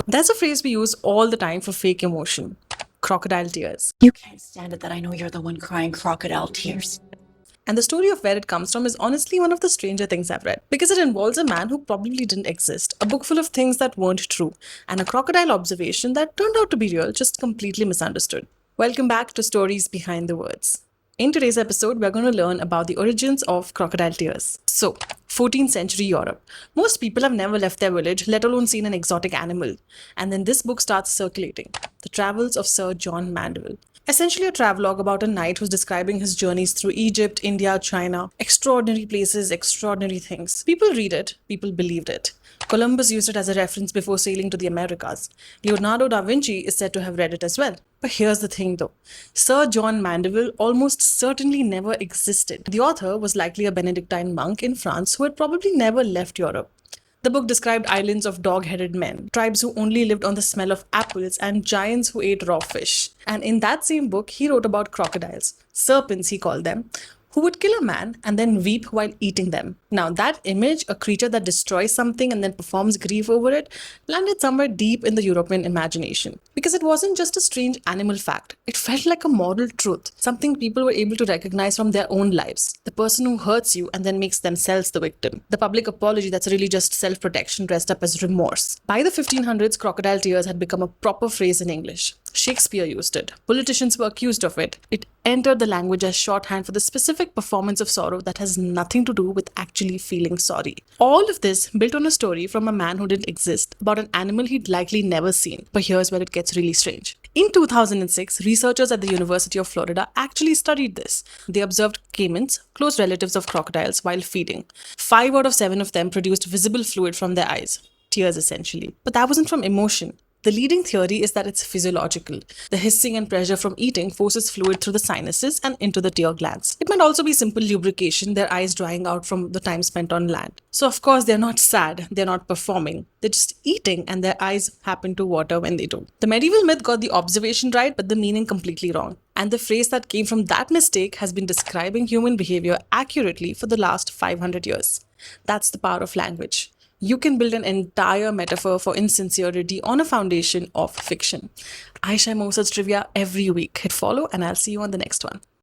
There's a phrase we use all the time for fake emotion: crocodile tears. You can't stand it that I know you're the one crying crocodile tears. And the story of where it comes from is honestly one of the stranger things I've read, because it involves a man who probably didn't exist, a book full of things that weren't true, and a crocodile observation that turned out to be real, just completely misunderstood. Welcome back to Stories Behind the Words. In today's episode, we're going to learn about the origins of crocodile tears. So, 14th century Europe. Most people have never left their village, let alone seen an exotic animal. And then this book starts circulating: The Travels of Sir John Mandeville. Essentially, a travelogue about a knight who's describing his journeys through Egypt, India, China. Extraordinary places, extraordinary things. People read it, people believed it. Columbus used it as a reference before sailing to the Americas. Leonardo da Vinci is said to have read it as well. But here's the thing though: Sir John Mandeville almost certainly never existed. The author was likely a Benedictine monk in France who had probably never left Europe. The book described islands of dog headed men, tribes who only lived on the smell of apples, and giants who ate raw fish. And in that same book, he wrote about crocodiles, serpents, he called them, who would kill a man and then weep while eating them. Now, that image, a creature that destroys something and then performs grief over it, landed somewhere deep in the European imagination. Because it wasn't just a strange animal fact, it felt like a moral truth, something people were able to recognize from their own lives. The person who hurts you and then makes themselves the victim. The public apology that's really just self protection dressed up as remorse. By the 1500s, crocodile tears had become a proper phrase in English. Shakespeare used it. Politicians were accused of it. It entered the language as shorthand for the specific performance of sorrow that has nothing to do with actually feeling sorry. All of this built on a story from a man who didn't exist, about an animal he'd likely never seen. But here's where it gets really strange. In 2006, researchers at the University of Florida actually studied this. They observed caimans, close relatives of crocodiles, while feeding. 5 out of 7 of them produced visible fluid from their eyes. Tears, essentially. But that wasn't from emotion. The leading theory is that it's physiological. The hissing and pressure from eating forces fluid through the sinuses and into the tear glands. It might also be simple lubrication, their eyes drying out from the time spent on land. So of course they're not sad, they're not performing. They're just eating and their eyes happen to water when they do. The medieval myth got the observation right but the meaning completely wrong. And the phrase that came from that mistake has been describing human behavior accurately for the last 500 years. That's the power of language. You can build an entire metaphor for insincerity on a foundation of fiction. I share Mosad's trivia every week. Hit follow and I'll see you on the next one.